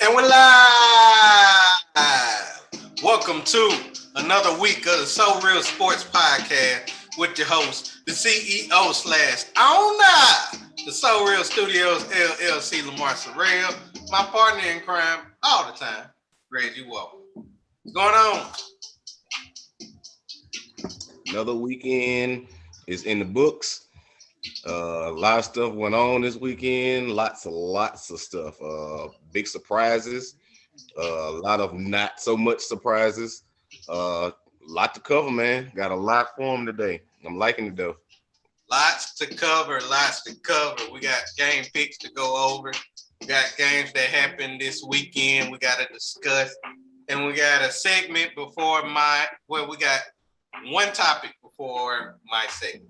And we're live. Welcome to another week of the SoReal Sports Podcast with your host, the CEO / owner, the SoReal Studios LLC, Lamar Segment, my partner in crime all the time, Reggie Walker. What's going on? Another weekend is in the books. A lot of stuff went on this weekend. Lots of stuff. Big surprises. A lot of not so much surprises. Lot to cover, man. Got a lot for them today. I'm liking it though. Lots to cover. We got game picks to go over. We got games that happened this weekend. We got to discuss, and we got a segment before we got one topic before my segment.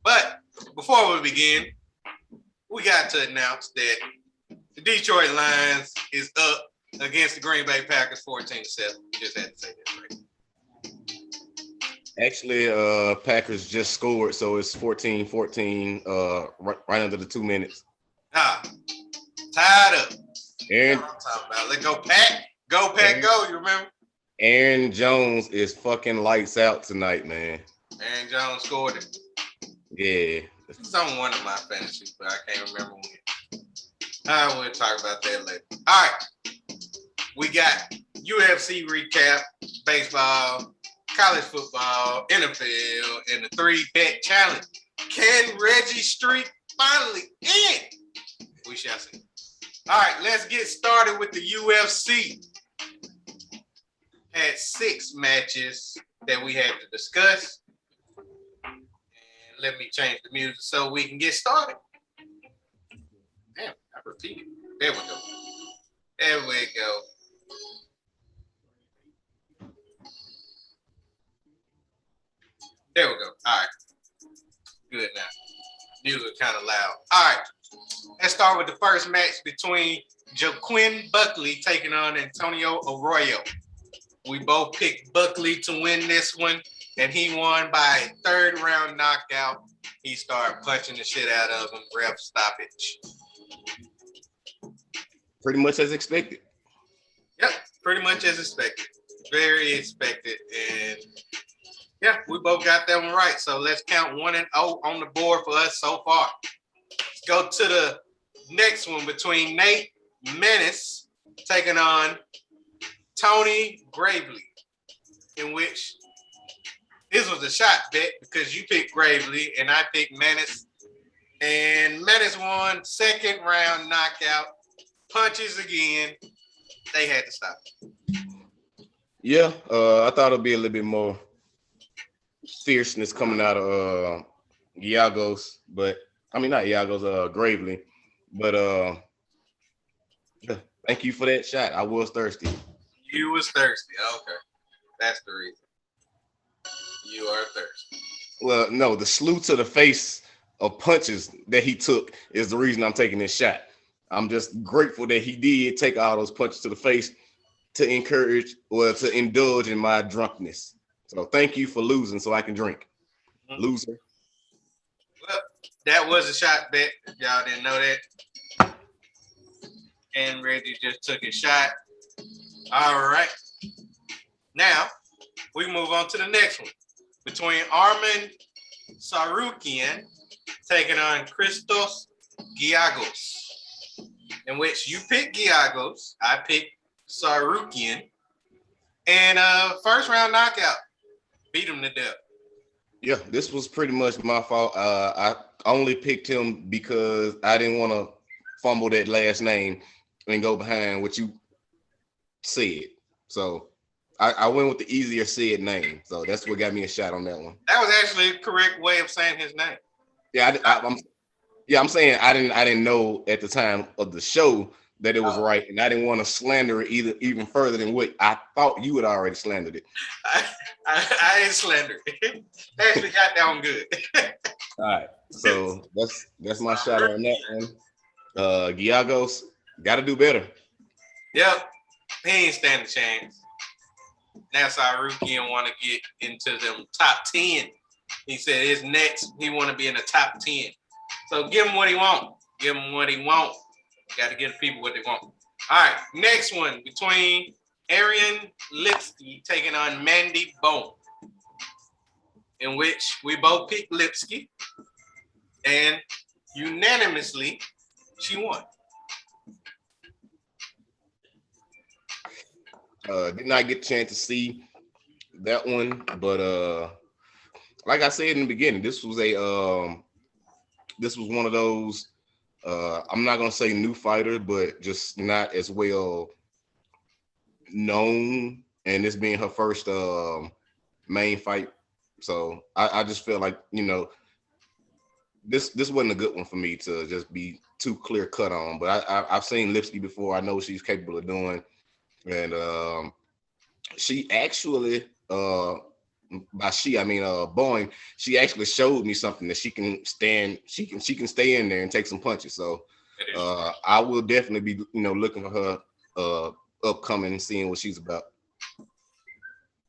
But before we begin, we got to announce that the Detroit Lions is up against the Green Bay Packers 14-7. We just had to say that, right? Actually, Packers just scored, so it's 14-14, right under the 2 minutes. Tied up. Aaron, what I'm talking about. Let's go, Pack. Go, Pack, go. You remember? Aaron Jones is fucking lights out tonight, man. Aaron Jones scored it. Yeah. It's on one of my fantasies, but I can't remember when. We'll talk about that later. All right. We got UFC Recap, baseball, college football, NFL, and the 3-bet challenge. Can Reggie Street finally end? We shall see. All right, let's get started with the UFC. Had 6 matches that we had to discuss. And let me change the music so we can get started. Damn, I repeated. There we go. There we go. All right. Good now. Music kind of loud. All right. Let's start with the first match between Joaquin Buckley taking on Antonio Arroyo. We both picked Buckley to win this one, and he won by a 3rd round knockout. He started punching the shit out of him. Ref stoppage. Pretty much as expected. Yep, pretty much as expected. Very expected. And yeah, we both got that one right. So let's count 1-0 on the board for us so far. Let's go to the next one between Nate Menace taking on Tony Gravely, in which this was a shot bet because you picked Gravely and I picked Menace. And Menace won 2nd round knockout. Punches again. They had to stop. Yeah, I thought it'd be a little bit more fierceness coming out of Giagos, but I mean not Giagos, Gravely. But thank you for that shot. I was thirsty. You was thirsty. Okay. That's the reason. You are thirsty. Well, no, the slew to the face of punches that he took is the reason I'm taking this shot. I'm just grateful that he did take all those punches to the face to indulge in my drunkenness. So thank you for losing so I can drink. Mm-hmm. Loser. Well, that was a shot bet. If y'all didn't know that. And Reggie just took a shot. All right. Now, we move on to the next one. Between Arman Tsarukyan taking on Christos Giagos, in which you picked Giagos, I picked Tsarukyan, and 1st round knockout. Beat him to death. Yeah, this was pretty much my fault. I only picked him because I didn't want to fumble that last name and go behind what you said. So I went with the easier said name. So that's what got me a shot on that one. That was actually the correct way of saying his name. Yeah, I'm saying I didn't know at the time of the show that it was right, and I didn't want to slander it even further than what I thought you had already slandered it. I ain't slandered it. Actually got that one good. All right, so that's my shot on that one. Giagos got to do better. Yep, he ain't stand a chance. Now Tsarukyan want to get into them top 10. He said his next, he want to be in the top 10. So give him what he want. Got to give the people what they want. All right, next one between Arian Lipsky taking on Mandy Bone, in which we both picked Lipsky, and unanimously she won. Did not get a chance to see that one, but like I said in the beginning, this was one of those. I'm not gonna say new fighter, but just not as well known, and this being her first main fight. So I just feel like, this wasn't a good one for me to just be too clear cut on. But I've seen Lipsky before. I know she's capable of doing, and she actually by she I mean Boeing, she actually showed me something that she can stay in there and take some punches. So I will definitely be looking for her upcoming and seeing what she's about.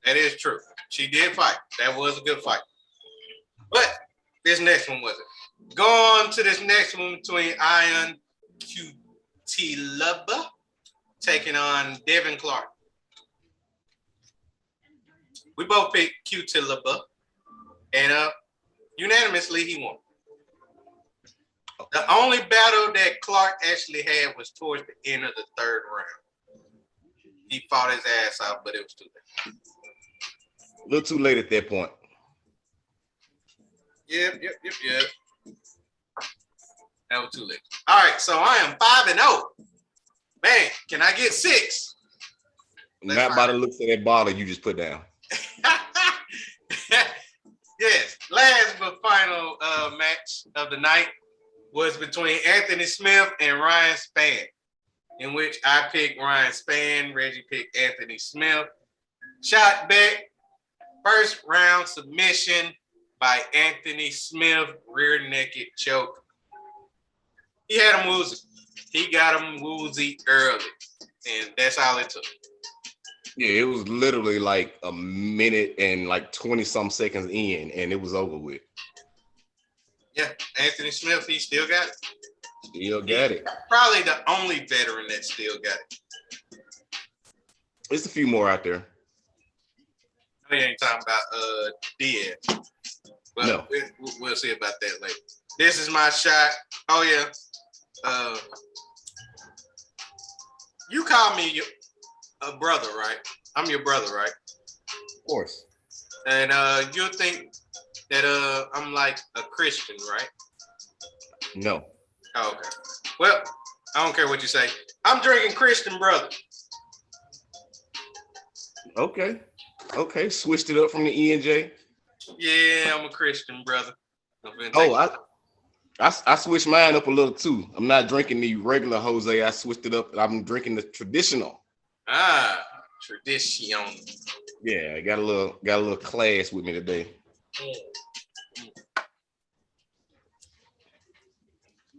That is true. She did fight. That was a good fight. But this next one wasn't. Go on to this next one between Ion Cutilaba taking on Devin Clark. We both picked Cutilaba, and unanimously he won. The only battle that Clark actually had was towards the end of the third round. He fought his ass out, but it was too late. A little too late at that point. Yep. That was too late. All right, so I am 5-0. Man, can I get 6? Not by the looks of that bottle you just put down. Yes, last but final match of the night was between Anthony Smith and Ryan Spann, in which I picked Ryan Spann, Reggie picked Anthony Smith. Shot back, first round submission by Anthony Smith, rear naked choke. He had him woozy. He got him woozy early, and that's all it took. Yeah, it was literally like a minute and like 20-some seconds in, and it was over with. Yeah, Anthony Smith, he still got it. Still got it. Probably the only veteran that still got it. There's a few more out there. We ain't talking about Diaz. But no. We'll see about that later. This is my shot. Oh, yeah. You call me a brother, right? I'm your brother, right? Of course. And you'll think that I'm like a Christian, right? No. Oh, okay. Well, I don't care what you say. I'm drinking Christian brother. Okay. Switched it up from the E&J. Yeah, I'm a Christian brother. I switched mine up a little too. I'm not drinking the regular Jose. I switched it up. I'm drinking the traditional. Tradition. Yeah, I got a little class with me today.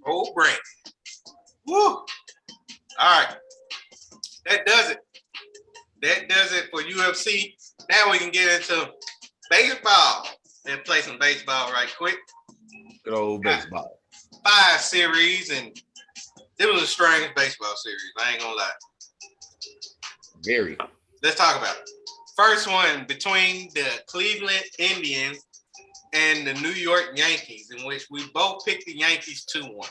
Old brain. Woo! All right. That does it. That does it for UFC. Now we can get into baseball. Let's play some baseball right quick. Good old baseball. 5 series, and it was a strange baseball series. I ain't gonna lie. Very. Let's talk about it. First one between the Cleveland Indians and the New York Yankees, in which we both picked the Yankees 2-1.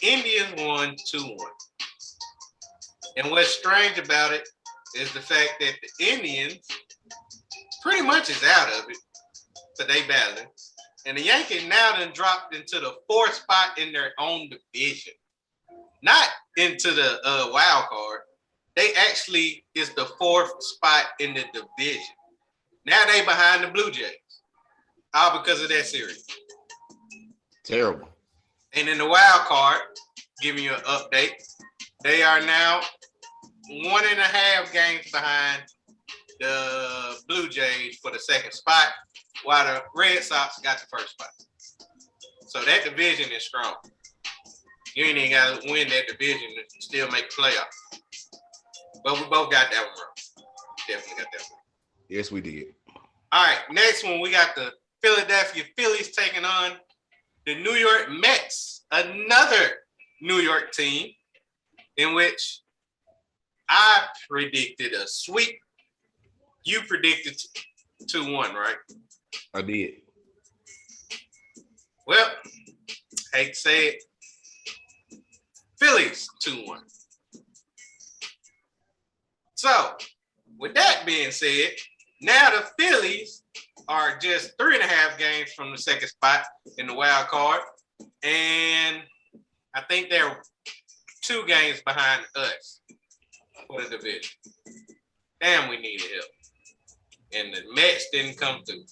Indians won 2-1. And what's strange about it is the fact that the Indians pretty much is out of it, so they battling. And the Yankees now done dropped into the 4th spot in their own division. Not into the wild card. They actually is the 4th spot in the division. Now they behind the Blue Jays. All because of that series. Terrible. And in the wild card, giving you an update, they are now 1.5 games behind the Blue Jays for the 2nd spot, while the Red Sox got the 1st spot. So that division is strong. You ain't even got to win that division to still make the playoffs. But we both got that one wrong. Definitely got that one. Yes, we did. All right, next one, we got the Philadelphia Phillies taking on the New York Mets, another New York team, in which I predicted a sweep. You predicted 2-1, right? I did. Well, hate to say it, Phillies 2-1. So, with that being said, now the Phillies are just 3.5 games from the second spot in the wild card. And I think they're 2 games behind us for the division. Damn, we needed help. And the Mets didn't come through.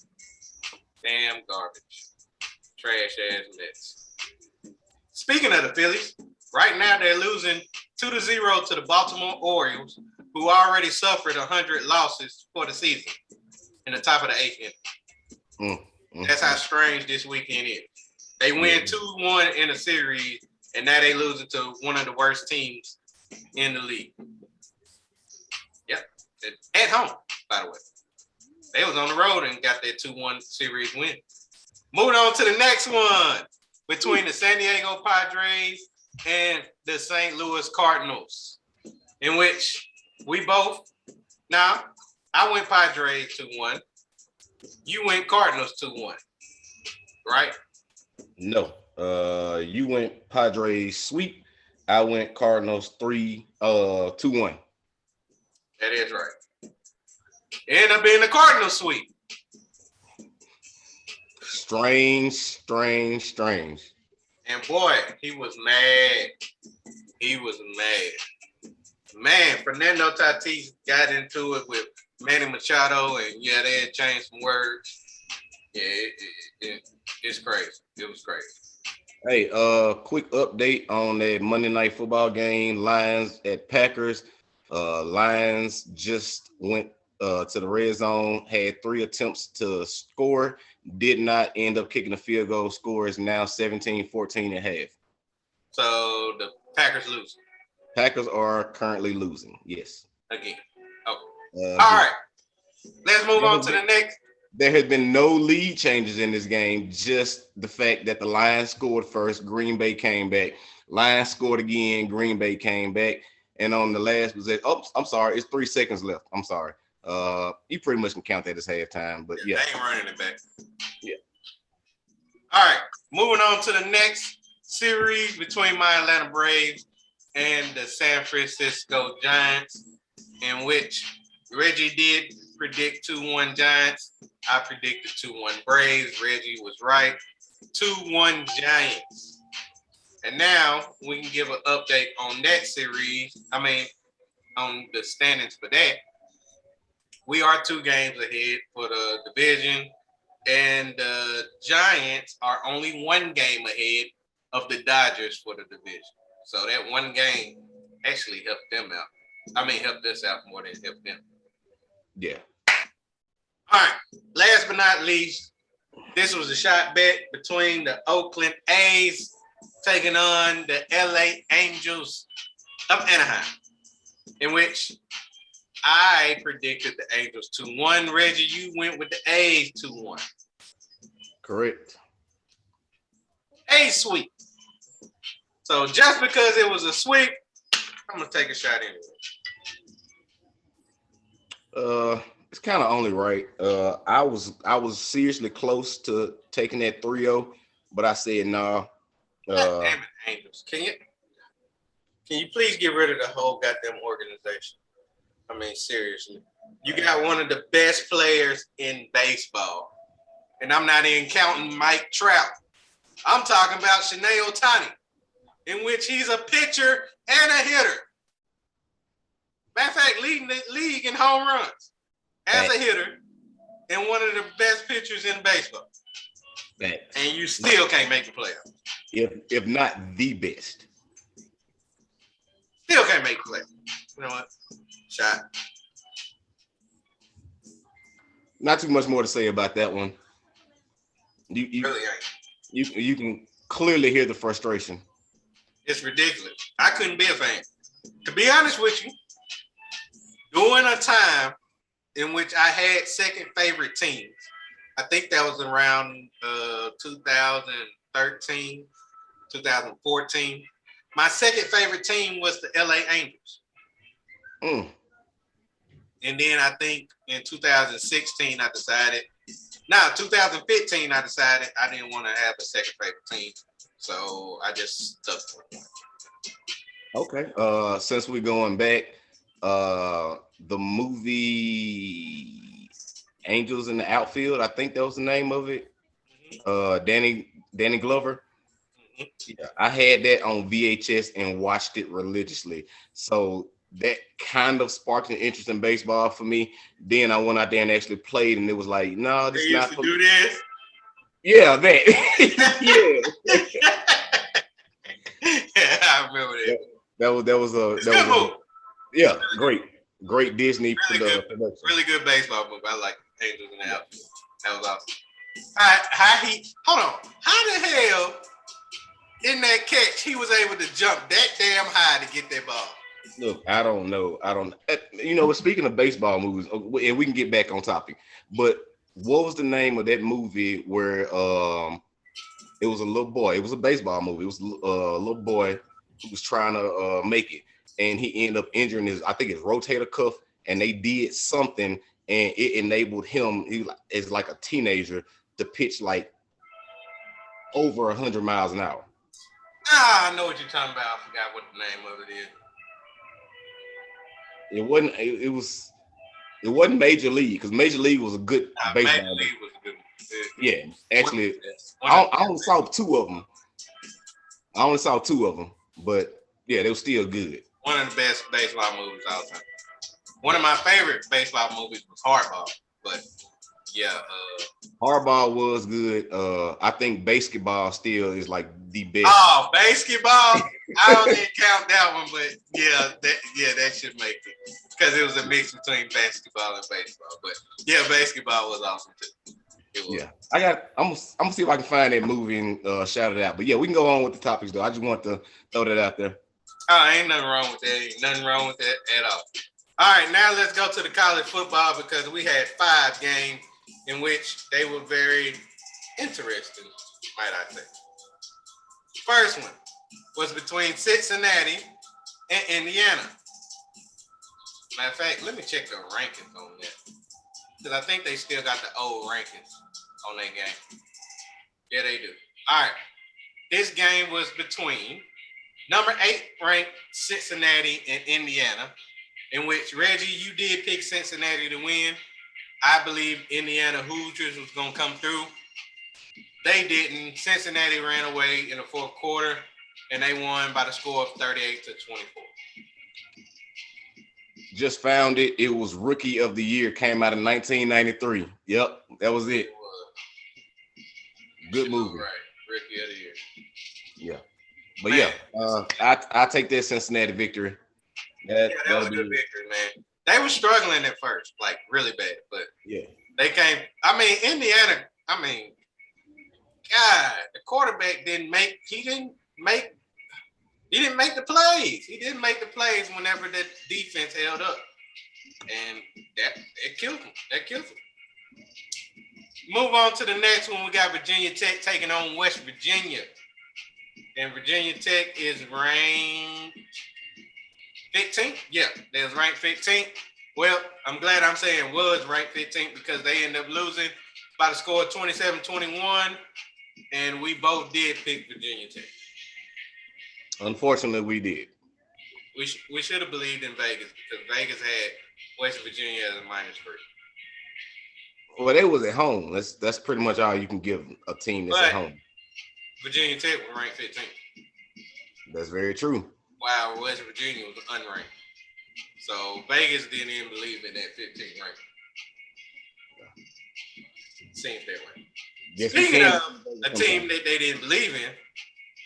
Damn garbage. Trash ass Mets. Speaking of the Phillies, right now they're losing 2-0 to the Baltimore Orioles, who already suffered 100 losses for the season in the top of the 8th inning. That's how strange this weekend is. They win 2-1 in a series, and now they losing to one of the worst teams in the league. Yep. At home, by the way. They was on the road and got that 2-1 series win. Moving on to the next one between the San Diego Padres and the St. Louis Cardinals, in which we both, now, I went Padres 2-1. You went Cardinals 2-1, right? No. You went Padres sweep. I went Cardinals 2-1. That is right. Ended up being the Cardinals sweep. Strange. And boy, he was mad. Man, Fernando Tatis got into it with Manny Machado, and yeah, they had changed some words. Yeah, it's crazy. It was crazy. Hey, quick update on that Monday Night Football game, Lions at Packers. Lions just went to the red zone, had 3 attempts to score, did not end up kicking a field goal. Score is now 17-14 at half. So the Packers lose. Packers are currently losing, yes. Again. Okay. All right. Let's move on to the next. There has been no lead changes in this game, just the fact that the Lions scored first, Green Bay came back. Lions scored again, Green Bay came back. And on the last possession, I'm sorry, it's 3 seconds left. I'm sorry. You pretty much can count that as halftime, but yeah. They ain't running it back. Yeah. All right. Moving on to the next series between my Atlanta Braves and the San Francisco Giants, in which Reggie did predict 2-1 Giants. I predicted 2-1 Braves. Reggie was right. 2-1 Giants. And now we can give an update on that series. On the standings for that. We are 2 games ahead for the division, and the Giants are only 1 game ahead of the Dodgers for the division. So that 1 game actually helped them out. Helped us out more than helped them. Yeah. All right. Last but not least, this was a shot bet between the Oakland A's taking on the LA Angels of Anaheim, in which I predicted the Angels 2-1. Reggie, you went with the A's 2-1. Correct. A sweep. So just because it was a sweep, I'm gonna take a shot anyway. It's kind of only right. I was seriously close to taking that 3-0, but I said nah. Damn it, Angels. Can you please get rid of the whole goddamn organization? Seriously. You got one of the best players in baseball. And I'm not even counting Mike Trout. I'm talking about Shohei Ohtani, in which he's a pitcher and a hitter. Matter of fact, leading the league in home runs as a hitter and one of the best pitchers in baseball. And you still can't make the playoffs. If not the best. Still can't make the playoffs. You know what? Shot. Not too much more to say about that one. You really ain't. You can clearly hear the frustration. It's ridiculous. I couldn't be a fan. To be honest with you, during a time in which I had second favorite teams, I think that was around 2013, 2014. My second favorite team was the LA Angels. Mm. And then I think in 2016, 2015, I decided I didn't want to have a second favorite team. So I just stuck with it. Okay. Since we're going back, the movie Angels in the Outfield, I think that was the name of it. Danny Glover. Yeah, I had that on VHS and watched it religiously. So that kind of sparked an interest in baseball for me. Then I went out there and actually played, and it was like, no, this They is not. used to do this. Yeah, that. Yeah, I remember that. That was It's a good movie. Yeah, great Disney production. Really good baseball movie. I like Angels in the Outfield. That was awesome. All right, hold on. How the hell in that catch he was able to jump that damn high to get that ball? Look, I don't know. Speaking of baseball movies, and we can get back on topic, but what was the name of that movie where it was a little boy? It was a baseball movie. It was a little boy who was trying to make it, and he ended up injuring his rotator cuff, and they did something, and it enabled him, as like a teenager, to pitch like over 100 miles an hour. I know what you're talking about. I forgot what the name of it is. It wasn't Major League, because Major League was a good baseball. Major League was a good one. Yeah, actually, I only saw two of them. But yeah, they were still good. One of the best baseball movies all time. One of my favorite baseball movies was Hardball, but yeah. Hardball was good. I think basketball still is like the best. Oh, basketball! I don't even count that one, but that should make it, because it was a mix between basketball and baseball. But yeah, basketball was awesome too. Yeah, I'm gonna see if I can find that movie and shout it out. But yeah, we can go on with the topics though. I just want to throw that out there. Oh, ain't nothing wrong with that. Ain't nothing wrong with that at all. All right, now let's go to the college football, because we had 5 games in which they were very interesting, might I say. First one was between Cincinnati and Indiana. Matter of fact, let me check the rankings on that, because I think they still got the old rankings on that game. Yeah, they do. All right. This game was between number 8 ranked Cincinnati and Indiana, in which, Reggie, you did pick Cincinnati to win. I believe Indiana Hoosiers was going to come through. They didn't. Cincinnati ran away in the fourth quarter, and they won by the score of 38-24. Just found it. It was Rookie of the Year. Came out in 1993. Yep, that was it. Good movie. Right, Rookie of the Year. Yeah, but man, I take that Cincinnati victory. That was a good victory, man. They were struggling at first, like really bad, but yeah, they came. I mean, Indiana. I mean, God, the quarterback didn't make the plays. He didn't make the plays whenever the defense held up, and it killed him. That killed him. Move on to the next one. We got Virginia Tech taking on West Virginia, and Virginia Tech is ranked 15th. Yeah, they was ranked 15th. Well, I'm glad I'm saying was ranked 15th, because they ended up losing by the score of 27-21, and we both did pick Virginia Tech. Unfortunately, we did. We should have believed in Vegas, because Vegas had West Virginia as a -3. Well, they was at home. That's pretty much all you can give a team that's at home. Virginia Tech was ranked 15th. That's very true. While West Virginia was unranked. So Vegas didn't even believe in that 15th rank. Seems that way. Yes, speaking of a team that they didn't believe in,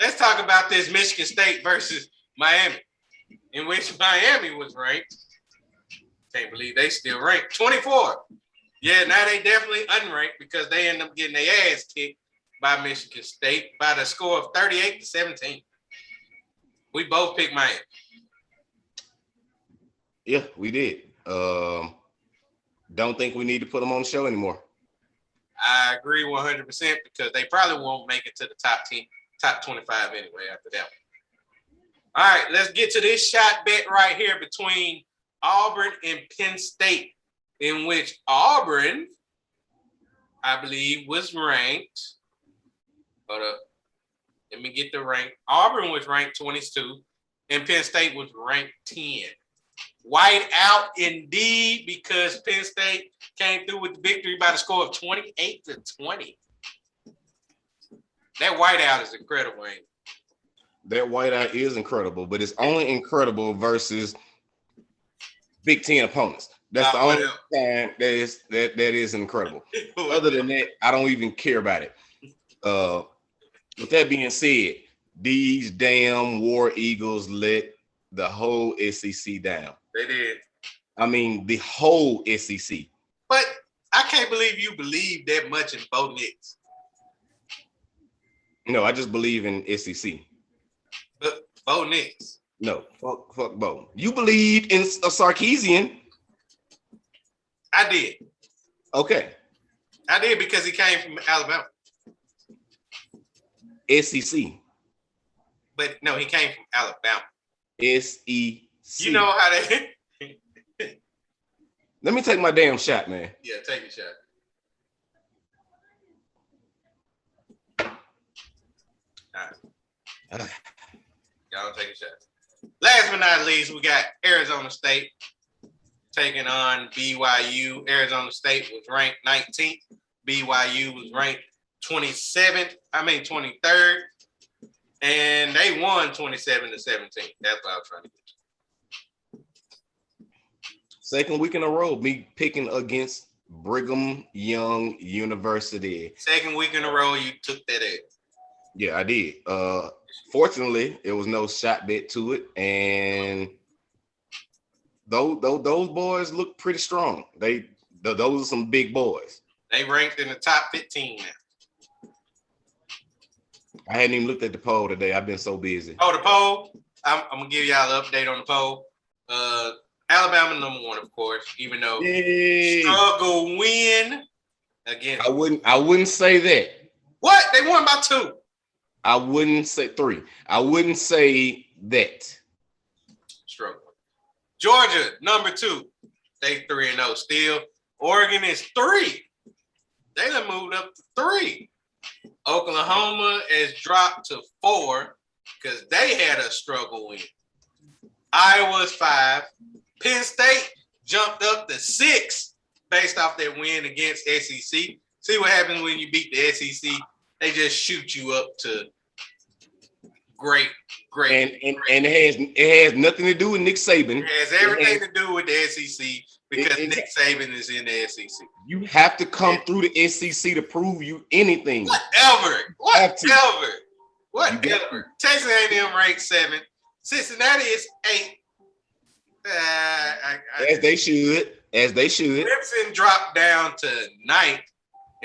let's talk about this Michigan State versus Miami, in which Miami was ranked. Can't believe they still ranked 24. Yeah, now they definitely unranked, because they end up getting their ass kicked by Michigan State by the score of 38-17. We both picked Miami. Yeah, we did. Don't think we need to put them on the show anymore. I agree 100%, because they probably won't make it to the top 25 anyway after that one. All right, let's get to this shot bet right here between Auburn and Penn State, in which Auburn, I believe, was ranked. Hold up. Let me get the rank. Auburn was ranked 22, and Penn State was ranked 10. White out indeed, because Penn State came through with the victory by the score of 28-20. That whiteout is incredible, ain't it? That whiteout is incredible, but it's only incredible versus Big Ten opponents. That's the only time that is incredible. Other than that, I don't even care about it. With that being said, these damn War Eagles let the whole SEC down. They did. I mean, the whole SEC. But I can't believe you believe that much in Bo Nix. No, I just believe in SEC. But Bo Nix. No, fuck Bo. You believed in a Sarkisian. I did. Okay. I did because he came from Alabama. SEC. But no, he came from Alabama. SEC. You know how they... Let me take my damn shot, man. Yeah, take a shot. All right. Y'all take a shot. Last but not least, we got Arizona State taking on BYU. Arizona State was ranked 19th. BYU was ranked 23rd. And they won 27-17. That's what I was trying to get you. Second week in a row, me picking against Brigham Young University. Second week in a row, you took that L. Yeah, I did. Fortunately, there was no shot bet to it, and those boys look pretty strong. Those are some big boys. They ranked in the top 15 now. I hadn't even looked at the poll today. I've been so busy. Oh, the poll. I'm gonna give y'all an update on the poll. Alabama #1, of course, even though struggle win again. I wouldn't say that. What? They won by 2. I wouldn't say 3. I wouldn't say that. Struggle. Georgia #2. They 3-0 still. Oregon is 3. They done moved up to 3. Oklahoma has dropped to 4 because they had a struggle win. Iowa's 5. Penn State jumped up to 6 based off their win against SEC. See what happens when you beat the SEC? They just shoot you up to great. And it has nothing to do with Nick Saban. It has everything to do with the SEC because Nick Saban is in the SEC. You have to come through the SEC to prove you anything. Whatever. Texas A&M ranked 7. Cincinnati is 8. As they should. Clemson dropped down to 9th.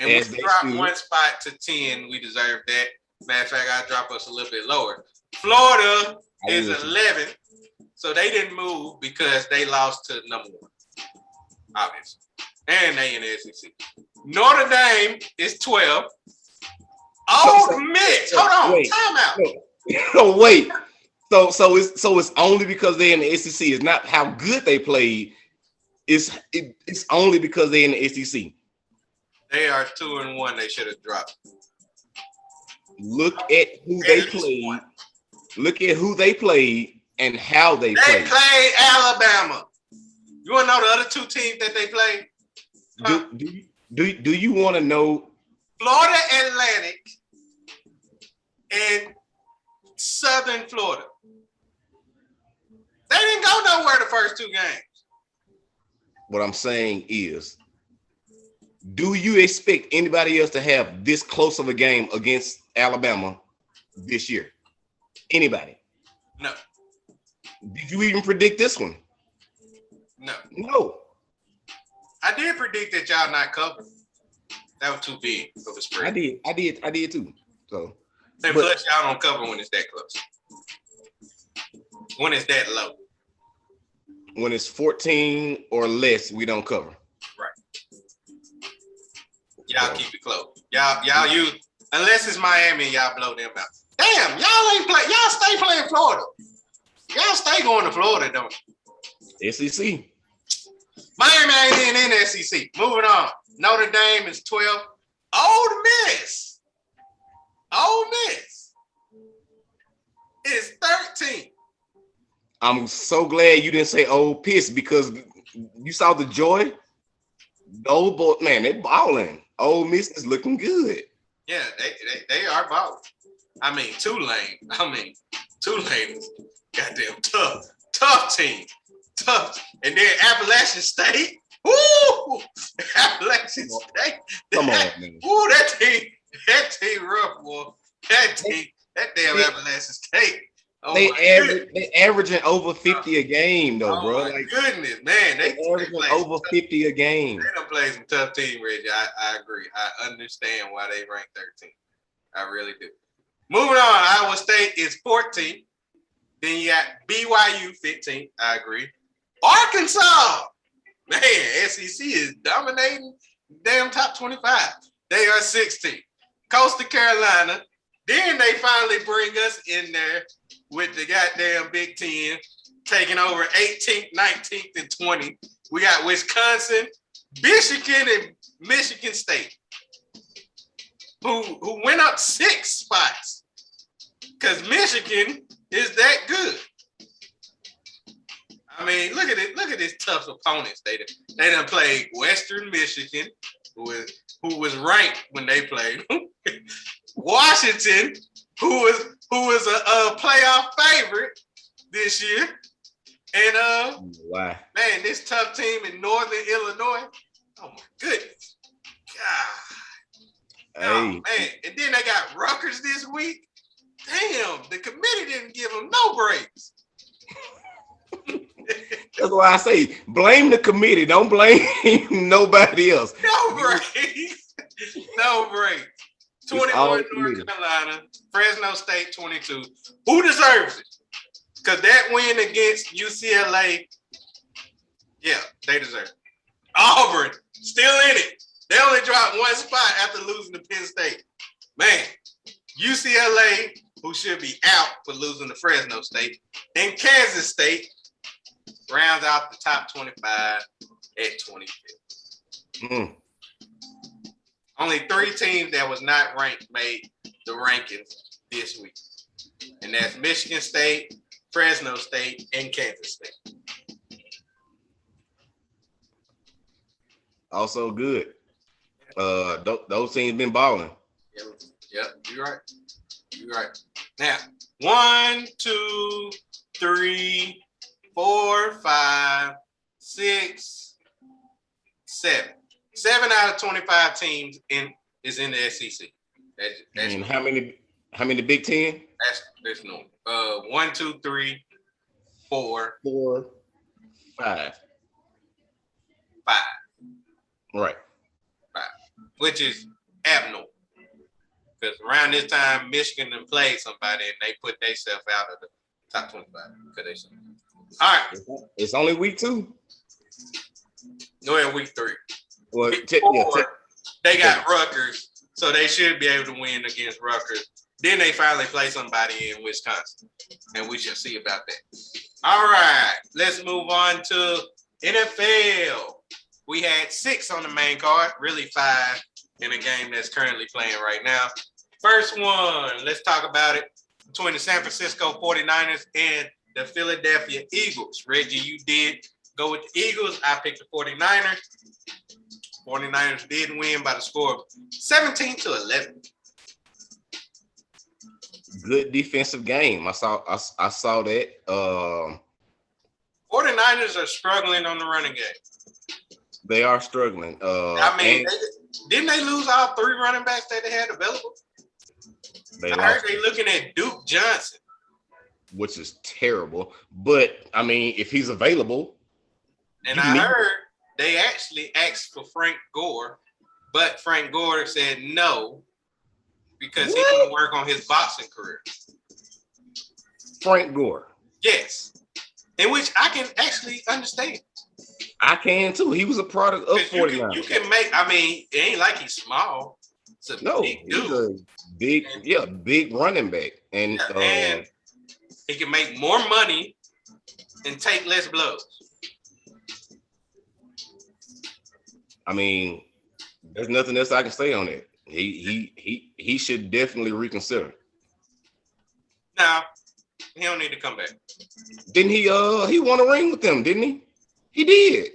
And we dropped 1 spot to 10. We deserve that. Matter of fact, I'll drop us a little bit lower. Florida is 11th. So they didn't move because they lost to #1. Obviously. And they in the SEC. Notre Dame is 12th. Miss. Hold on. Wait. Time out. No, wait. So it's only because they're in the SEC. It's not how good they played. It's only because they're in the SEC. They are 2-1. They should have dropped. Look at who they played. Look at who they played and how they played. They played Alabama. You want to know the other 2 teams that they played? Huh? Do you want to know? Florida Atlantic and Southern Florida. They didn't go nowhere the first 2 games. What I'm saying is, do you expect anybody else to have this close of a game against Alabama this year? Anybody? No. Did you even predict this one? No. I did predict that y'all not covering. That was too big for the spread. I did too. So, and plus y'all don't cover when it's that close. When it's that low. When it's 14 or less, we don't cover. Right. Y'all keep it close. Y'all use, unless it's Miami, y'all blow them out. Damn, y'all ain't play. Y'all stay playing Florida. Y'all stay going to Florida, don't you? SEC. Miami ain't in the SEC. Moving on. Notre Dame is 12. Ole Miss. Ole Miss is 13. I'm so glad you didn't say Old Piss because you saw the joy. The old boy, man, they balling. Ole Miss is looking good. Yeah, they are balling. I mean, Tulane is goddamn tough team. Tough. And then Appalachian State. Woo! Appalachian State. Come on, man. Woo, that team rough, boy. That damn Appalachian State. Oh they averaging over 50 a game, though, bro. My goodness, man. They averaging over 50 a game. They don't play some tough team, Reggie. I agree. I understand why they rank 13. I really do. Moving on, Iowa State is 14. Then you got BYU 15. I agree. Arkansas, man, SEC is dominating damn top 25. They are 16. Coastal Carolina. Then they finally bring us in there with the goddamn Big Ten taking over 18th, 19th, and 20th. We got Wisconsin, Michigan, and Michigan State, who went up 6 spots because Michigan is that good. I mean, look at it. Look at these tough opponents. They done played Western Michigan, who was ranked when they played. Washington, who was a playoff favorite this year, and wow, man, this tough team in Northern Illinois. Oh my goodness, God, oh, man, and then they got Rutgers this week. Damn, the committee didn't give them no breaks. That's why I say blame the committee. Don't blame nobody else. No breaks. No breaks. 21 North Carolina, Fresno State 22. Who deserves it? Because that win against UCLA, yeah, they deserve it. Auburn, still in it. They only dropped 1 spot after losing to Penn State. Man, UCLA, who should be out for losing to Fresno State, and Kansas State rounds out the top 25 at 25th. Only 3 teams that was not ranked made the rankings this week. And that's Michigan State, Fresno State, and Kansas State. Also good. Those teams been balling. Yep, you're right. You're right. Now, 1, 2, 3, 4, 5, 6, 7. 7 out of 25 teams is in the SEC. That's and how many Big Ten? That's no. 1, 2, 3, 4, 5. 5. Right. 5. Which is abnormal. Because around this time, Michigan done played somebody and they put themselves out of the top 25. All right. It's only week 2. No, in week 3. Well, they got Rutgers, so they should be able to win against Rutgers. Then they finally play somebody in Wisconsin, and we shall see about that. All right, let's move on to NFL. We had 6 on the main card, really 5 in a game that's currently playing right now. First one, let's talk about it, between the San Francisco 49ers and the Philadelphia Eagles. Reggie, you did go with the Eagles. I picked the 49ers. 49ers did win by the score of 17-11. Good defensive game. I saw that. 49ers are struggling on the running game. They are struggling. I mean, didn't they lose all 3 running backs that they had available? I heard they looking at Duke Johnson, which is terrible. But I mean, if he's available, and I heard they actually asked for Frank Gore, but Frank Gore said no because he want to work on his boxing career. Frank Gore. Yes. In which I can actually understand. I can too. He was a product of 49. You can make, I mean, it ain't like he's small. It's a big dude. He's a big running back. And he can make more money and take less blows. I mean, there's nothing else I can say on it. He should definitely reconsider. Now, he don't need to come back. Didn't he? He won a ring with them, didn't he? He did.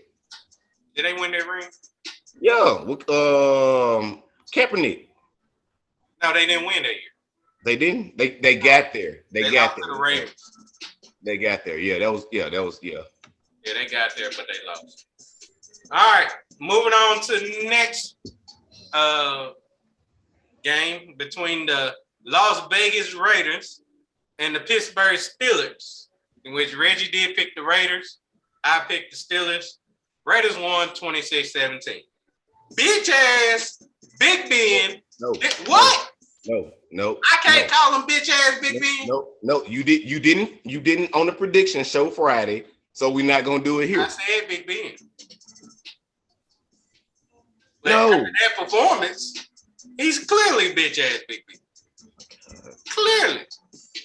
Did they win that ring? Yeah, with Kaepernick. No, they didn't win that year. They didn't. They got there. They got there. To the Ravens. They got there. Yeah, that was. Yeah, they got there, but they lost. All right, moving on to the next game between the Las Vegas Raiders and the Pittsburgh Steelers, in which Reggie did pick the Raiders. I picked the Steelers. Raiders won 26-17. Bitch ass Big Ben. No. What? No. I can't call him bitch ass Big Ben. No. You didn't on the prediction show Friday, so we're not gonna do it here. I said Big Ben. But no. after that performance, he's clearly bitch ass Big Ben. Clearly.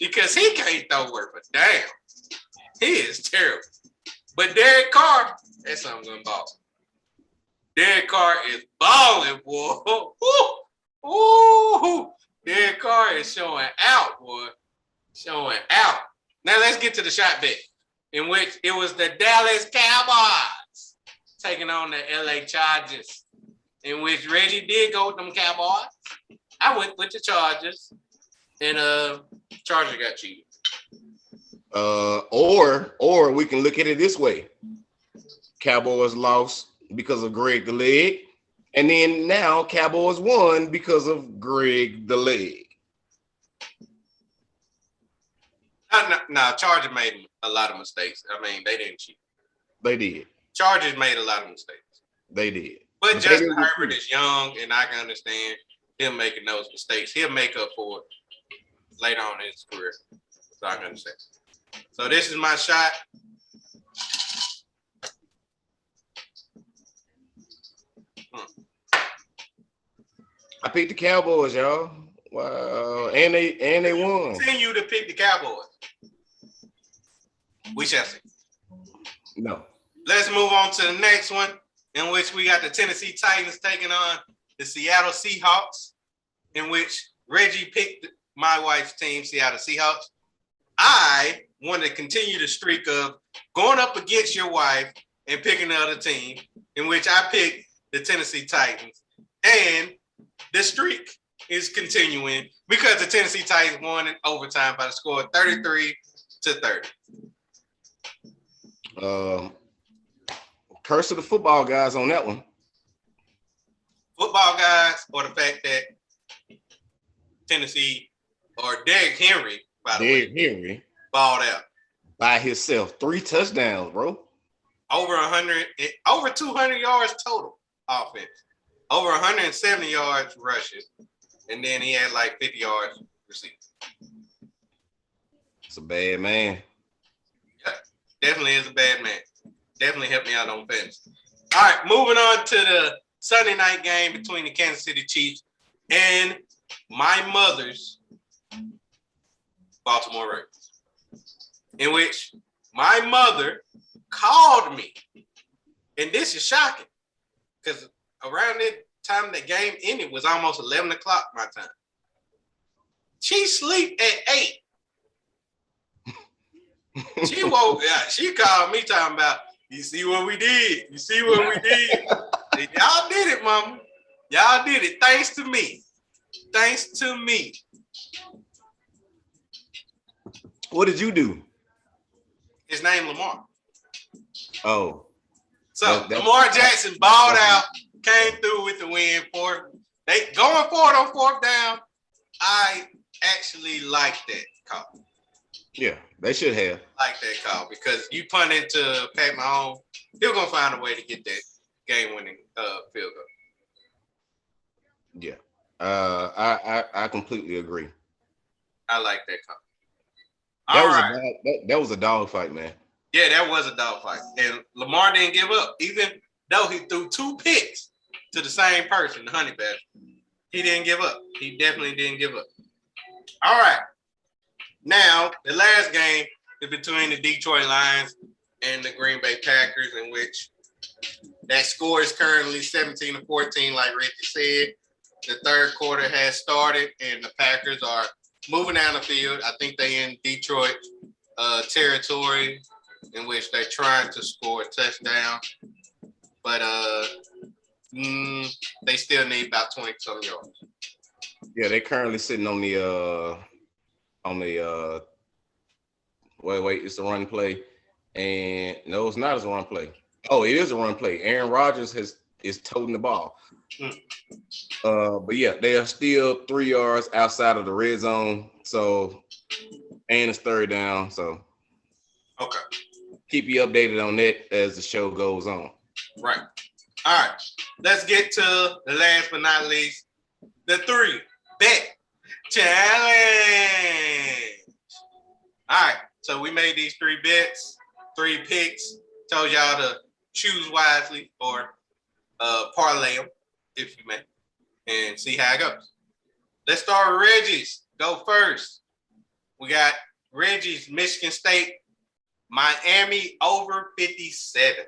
Because he can't throw worth a damn. He is terrible. But Derek Carr, that's something gonna ball. Derek Carr is balling, boy. Ooh. Derek Carr is showing out, boy. Showing out. Now let's get to the shot bet, in which it was the Dallas Cowboys taking on the LA Chargers, in which Reggie did go with them Cowboys. I went with the Chargers, and Chargers got cheated. Or we can look at it this way. Cowboys lost because of Greg the Leg, and then now Cowboys won because of Greg the Leg. No, Chargers made a lot of mistakes. I mean, they didn't cheat. They did. Chargers made a lot of mistakes. They did. But Justin Herbert is young, and I can understand him making those mistakes. He'll make up for it later on in his career. So I can understand. So this is my shot. I picked the Cowboys, y'all. Wow, and they won. Continue to pick the Cowboys. We shall see. No. Let's move on to the next one, in which we got the Tennessee Titans taking on the Seattle Seahawks, in which Reggie picked my wife's team, Seattle Seahawks. I want to continue the streak of going up against your wife and picking the other team, in which I picked the Tennessee Titans. And the streak is continuing because the Tennessee Titans won in overtime by the score of 33-30. Curse of the football guys on that one. Football guys, or the fact that Tennessee or Derrick Henry, Henry balled out by himself, 3 touchdowns, bro. Over 200 yards total offense, over 170 yards rushing, and then he had like 50 yards receiving. It's a bad man. Yeah, definitely is a bad man. Definitely helped me out on fantasy. All right, moving on to the Sunday night game between the Kansas City Chiefs and my mother's Baltimore Ravens, in which my mother called me. And this is shocking because around the time the game ended was almost 11 o'clock my time. She sleep at 8. She woke up. She called me talking about, you see what we did? You see what we did? Y'all did it, mama. Y'all did it. Thanks to me. Thanks to me. What did you do? His name Lamar. Oh. So Lamar Jackson balled out, came through with the win for they going for it on 4th down. I actually like that call. Yeah, they should have. Like that call because you punt into Pat Mahomes, he's gonna find a way to get that game-winning field goal. Yeah, I completely agree. I like that call. That was a dog fight, man. Yeah, that was a dog fight, and Lamar didn't give up, even though he threw 2 picks to the same person, the Honey Badger. He didn't give up. He definitely didn't give up. All right. Now, the last game is between the Detroit Lions and the Green Bay Packers, in which that score is currently 17-14, like Ricky said. The third quarter has started, and the Packers are moving down the field. I think they in Detroit territory, in which they're trying to score a touchdown, but they still need about 20-some yards. Yeah, they're currently sitting on the wait, it's a run play. And no, it's not as a run play. Oh, it is a run play. Aaron Rodgers is toting the ball. But yeah, they are still 3 yards outside of the red zone. So, and it's third down. So, okay, keep you updated on that as the show goes on. Right. All right. Let's get to the last but not least, the 3-bet challenge. All right. So we made these 3 bets, 3 picks. Told y'all to choose wisely or parlay them, if you may, and see how it goes. Let's start with Reggie's. Go first. We got Reggie's Michigan State, Miami over 57.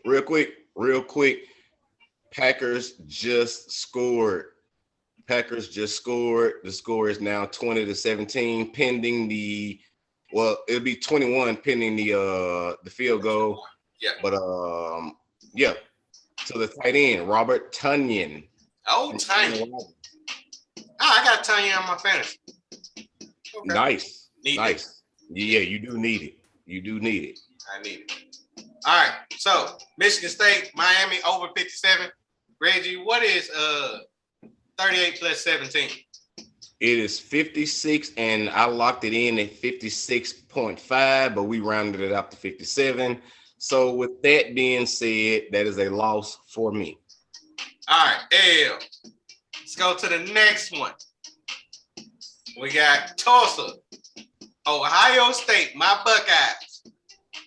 Real quick. Packers just scored. The score is now 20-17, pending it'll be 21 pending the field goal. Yeah. But yeah. So the tight end, Robert Tonyan. Oh, Tonyan. I got Tonyan on my fantasy. Okay. Nice. Need nice. It. Yeah, you do need it. I need it. All right. So Michigan State, Miami over 57. Reggie, what is 38 plus 17? It is 56, and I locked it in at 56.5, but we rounded it up to 57. So with that being said, that is a loss for me. All right, L. Let's go to the next one. We got Tulsa, Ohio State, my Buckeyes,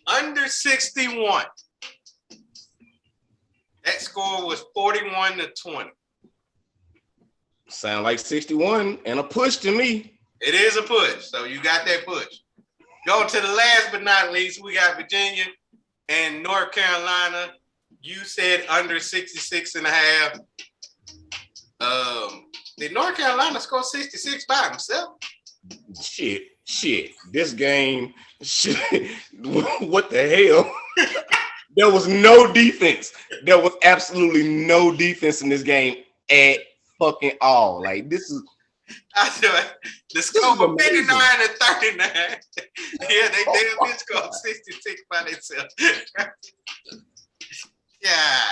under 61. That score was 41-20. Sound like 61 and a push to me. It is a push, so you got that push. Go to the last but not least, we got Virginia and North Carolina. You said under 66.5. Did North Carolina score 66 by himself? Shit. This game, what the hell? There was no defense. There was absolutely no defense in this game at fucking all. Like, this is. I said the score was 59-39. Yeah, they damn near scored 66 by themselves. Yeah.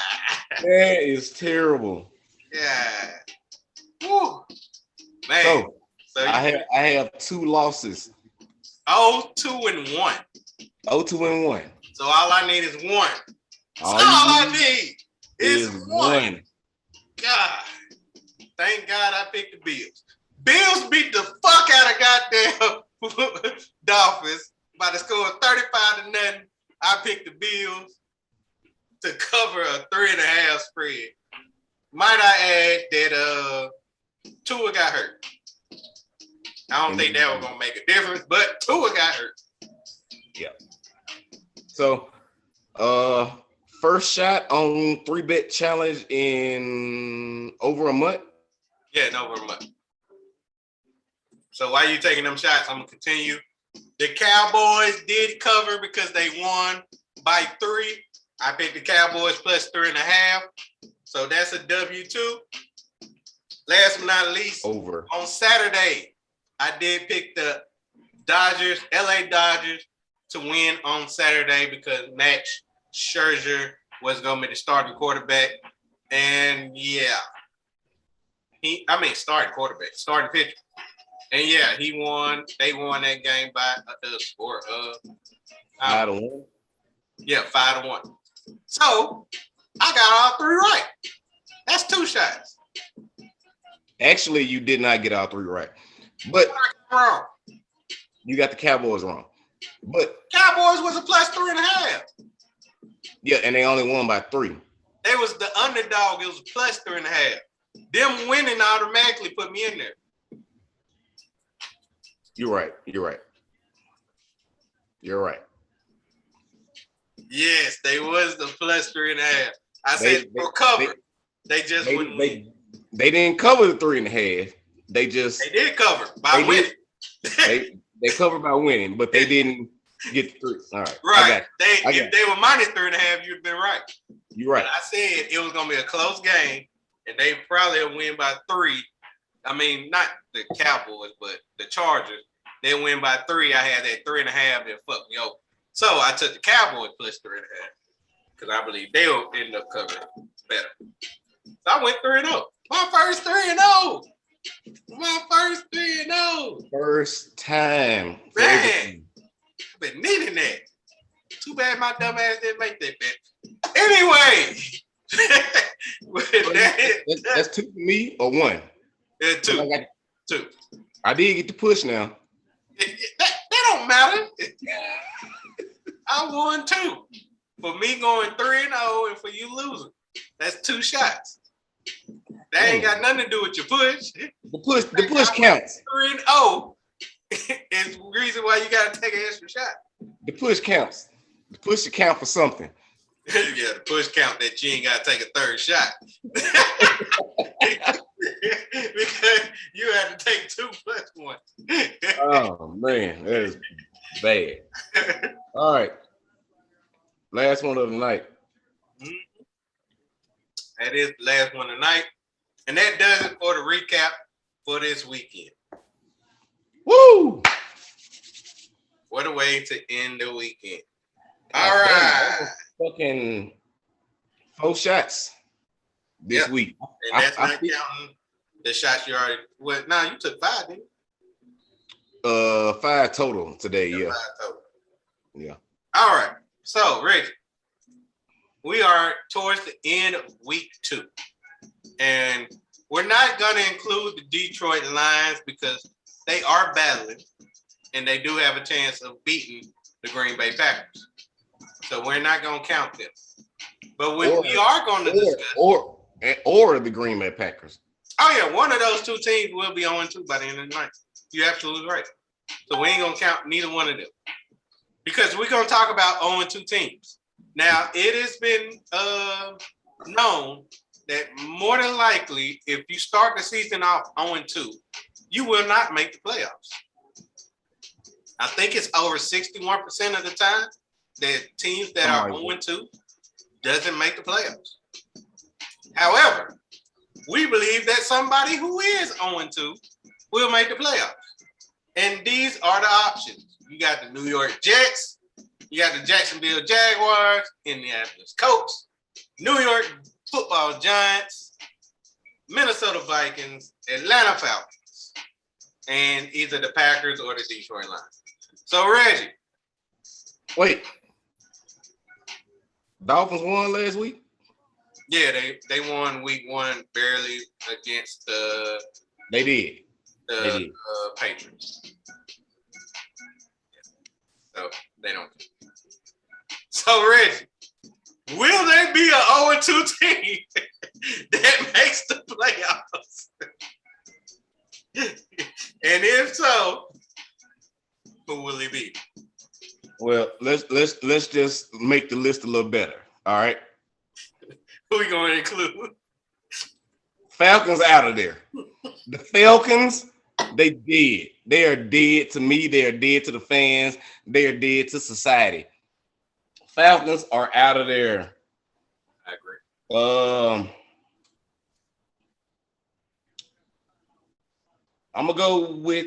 That is terrible. Yeah. Woo. Man. So I have 2 losses. 0-2-1. 0-2-1. So all I need is 1. All I need is 1. God. Thank God I picked the Bills. Bills beat the fuck out of goddamn Dolphins by the score of 35-0. I picked the Bills to cover a 3.5 spread. Might I add that Tua got hurt. I don't think that was gonna make a difference, but Tua got hurt. Yeah. So, first shot on 3-bet challenge in over a month. Yeah, in over a month. So while you taking them shots, I'm gonna continue. The Cowboys did cover because they won by 3. I picked the Cowboys plus 3.5. So that's a W2. Last but not least, over on Saturday, I did pick the Dodgers, LA Dodgers, to win on Saturday because Max Scherzer was going to be the starting quarterback. And yeah, starting pitcher. And yeah, he won. They won that game by a score of 5-1. Yeah, 5-1. So I got all 3 right. That's 2 shots. Actually, you did not get all 3 right, but wrong. You got the Cowboys wrong. But Cowboys was a plus 3.5. Yeah, and they only won by 3. They was the underdog. It was a plus 3.5. Them winning automatically put me in there. You're right. You're right. Yes, they was the plus 3.5. I said for cover. They just wouldn't win. They didn't cover the 3.5. They did cover by winning. They covered by winning, but they didn't get the 3. All right. Right. If they were minus 3.5, you'd have been right. You're right. But I said it was gonna be a close game, and they probably will win by 3. I mean, not the Cowboys, but the Chargers. They win by 3. I had that 3.5 that fucked me over. So I took the Cowboys plus 3.5 because I believe they'll end up covering better. So I went 3-0. My first 3-0. My first 3-0. First time. Man, I've been needing that. Too bad my dumb ass didn't make that bet. Anyway. That's 2 for me or 1? Yeah, 2. 2. I did get the push now. That don't matter. I won 2. For me going 3-0 and for you losing. That's 2 shots. That ain't got nothing to do with your push. The push counts. 3-0 is the reason why you gotta take an extra shot. The push counts. The push should count for something. Yeah, the push count that you ain't gotta take a 3rd shot. Because you had to take 2 plus 1. Oh man, that is bad. All right. Last one of the night. That is the last one tonight. And that does it for the recap for this weekend. Woo! What a way to end the weekend. All right. Fucking 4 shots this week. And that's not counting the shots you already. Well, now you took 5, didn't you? 5 total today. Yeah. 5 total. Yeah. All right. So, Reggie, we are towards the end of week 2. And we're not going to include the Detroit Lions because they are battling and they do have a chance of beating the Green Bay Packers. So we're not going to count them. But we are going to discuss. Or the Green Bay Packers. Oh, yeah. One of those 2 teams will be 0-2 by the end of the night. You're absolutely right. So we ain't going to count neither one of them. Because we're going to talk about 0-2 teams. Now, it has been known that more than likely, if you start the season off 0-2, you will not make the playoffs. I think it's over 61% of the time that teams that are 0-2 doesn't make the playoffs. However, we believe that somebody who is 0-2 will make the playoffs. And these are the options. You got the New York Jets, you got the Jacksonville Jaguars, Indianapolis Colts, New York Football Giants, Minnesota Vikings, Atlanta Falcons, and either the Packers or the Detroit Lions. So, Reggie. Wait. Dolphins won last week? Yeah, they won week 1 barely against the Patriots. So they don't. So Reggie, will they be an 0-2 team that makes the playoffs? And if so, who will it be? Well, let's just make the list a little better. All right. Who we going to include? Falcons out of there. The Falcons, they dead. They are dead to me. They are dead to the fans. They are dead to society. Falcons are out of there. I agree. I'm gonna go with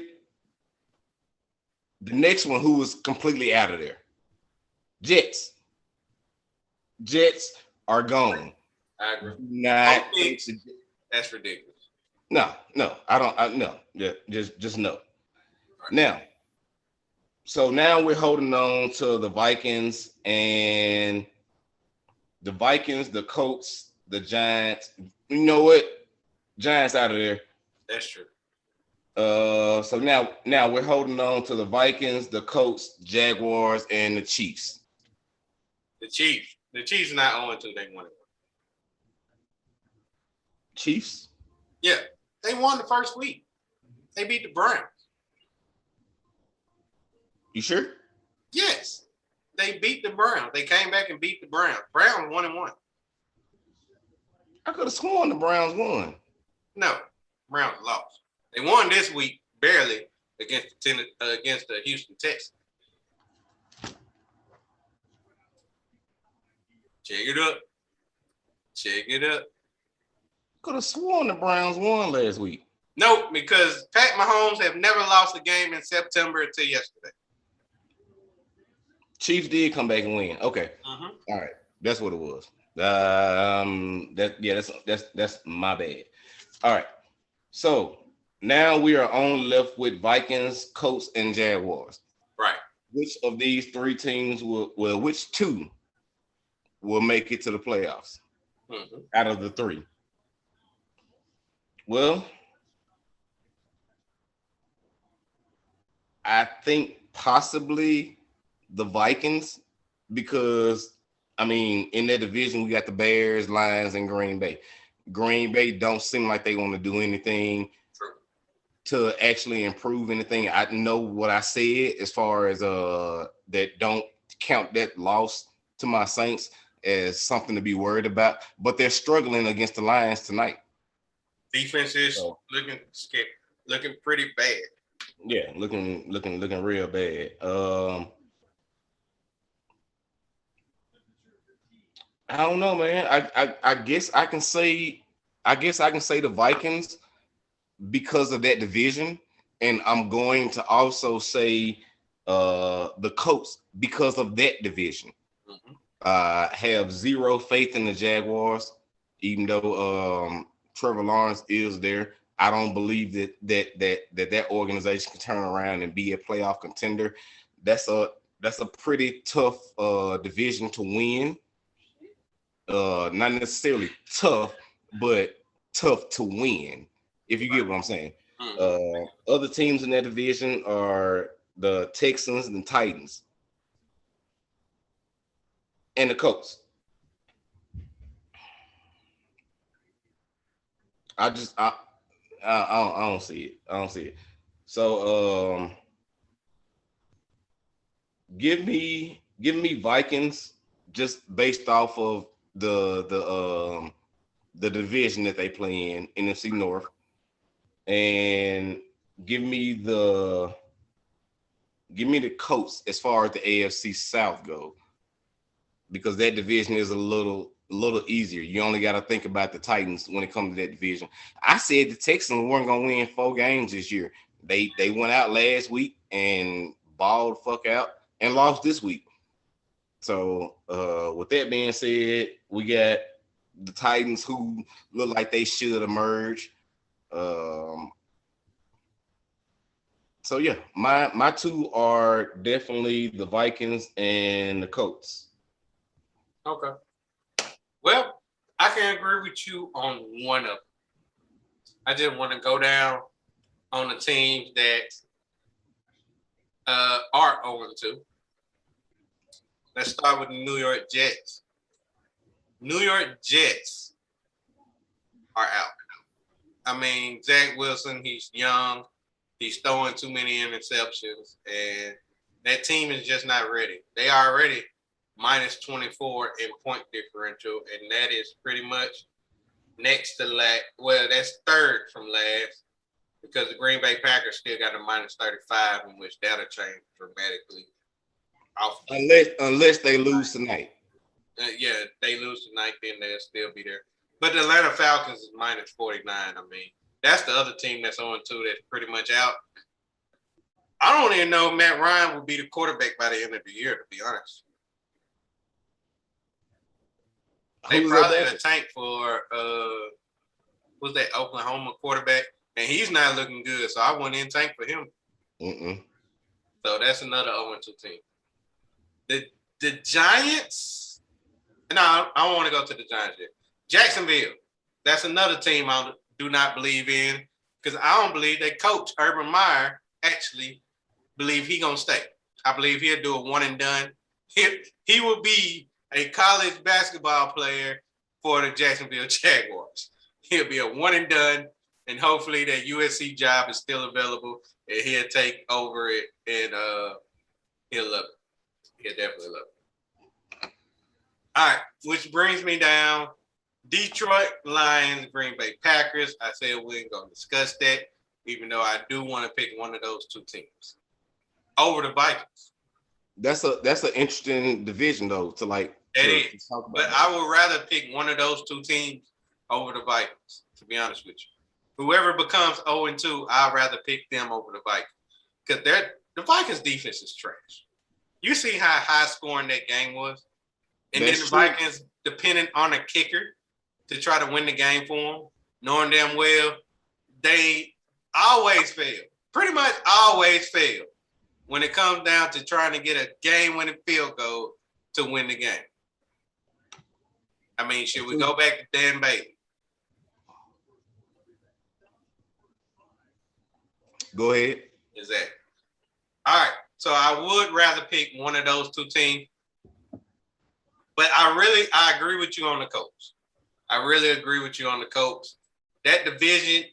the next one who was completely out of there. Jets. Jets are gone. I agree. That's ridiculous. No, I don't. No, just no. Right. Now, so now we're holding on to the Vikings and the Colts, the Giants. You know what? Giants out of there. That's true. So now we're holding on to the Vikings, the Colts, Jaguars, and the Chiefs. The Chiefs are not 0-2. They won it. Chiefs? Yeah, they won the first week. They beat the Browns. You sure? Yes. They beat the Browns. They came back and beat the Browns. Browns 1-1. I could have sworn the Browns won. No, Browns lost. They won this week barely against the Houston Texans. Check it up. Check it up. Could have sworn the Browns won last week. No, because Pat Mahomes have never lost a game in September until yesterday. Chiefs did come back and win. Okay. Mm-hmm. All right. That's what it was. That's my bad. All right. So now we are on left with Vikings, Colts, and Jaguars. Right. Which of these three teams which two will make it to the playoffs out of the three? Well, I think possibly the Vikings, because I mean, in that division, we got the Bears, Lions, and Green Bay. Green Bay don't seem like they want to do anything to actually improve anything. I know what I said as far as that don't count that loss to my Saints as something to be worried about, but they're struggling against the Lions tonight. Defense is looking scared, looking pretty bad. Yeah, looking real bad. I don't know, man. I guess I can say the Vikings because of that division, and I'm going to also say the Colts because of that division. Have zero faith in the Jaguars, even though Trevor Lawrence is there. I don't believe that organization can turn around and be a playoff contender. That's a pretty tough division to win. Not necessarily tough, but tough to win, if you get what I'm saying. Other teams in that division are the Texans and Titans and the Colts. I don't see it. I don't see it. So give me Vikings just based off of the division that they play in NFC North, and give me the Colts as far as the AFC South go, because that division is a little easier. You only got to think about the Titans when it comes to that division. I said the Texans weren't gonna win 4 games this year. They went out last week and balled the fuck out and lost this week. So with that being said, we got the Titans who look like they should emerge. So yeah, my two are definitely the Vikings and the Colts. Okay. Well, I can agree with you on one of them. I just want to go down on the teams that are 0-2. Let's start with the New York Jets. New York Jets are out. I mean, Zach Wilson, he's young. He's throwing too many interceptions, and that team is just not ready. They are already minus 24 in point differential, and that is pretty much next to last. Well, that's third from last, because the Green Bay Packers still got a minus 35, in which that'll change dramatically. Unless they lose tonight. Yeah, they lose tonight, then they'll still be there. But the Atlanta Falcons is minus 49. I mean, that's the other team that's 0-2 that's pretty much out. I don't even know if Matt Ryan will be the quarterback by the end of the year, to be honest. They probably in a tank for who's that Oklahoma quarterback, and he's not looking good, so I went in tank for him. So that's another 0-2 team. The Giants. No, I don't want to go to the Giants yet. Jacksonville. That's another team I do not believe in, because I don't believe that coach Urban Meyer actually believe he gonna stay. I believe he'll do a one and done. He will be a college basketball player for the Jacksonville Jaguars. He'll be a one and done, and hopefully that USC job is still available, and he'll take over it, and he'll love it. He'll definitely love it. All right, which brings me down. Detroit Lions, Green Bay Packers. I said we ain't gonna discuss that, even though I do want to pick one of those two teams over the Vikings. That's an interesting division though to like. To talk about. But that. I would rather pick one of those two teams over the Vikings. To be honest with you, whoever becomes 0-2, I'd rather pick them over the Vikings because the Vikings defense is trash. You see how high scoring that game was, and that's then the Vikings dependent on a kicker to try to win the game for them, knowing damn well they always fail. Pretty much always fail when it comes down to trying to get a game-winning field goal to win the game. I mean, should we go back to Dan Bailey? Go ahead. Exactly. All right. So I would rather pick one of those two teams. But I agree with you on the Colts. I really agree with you on the Colts. That division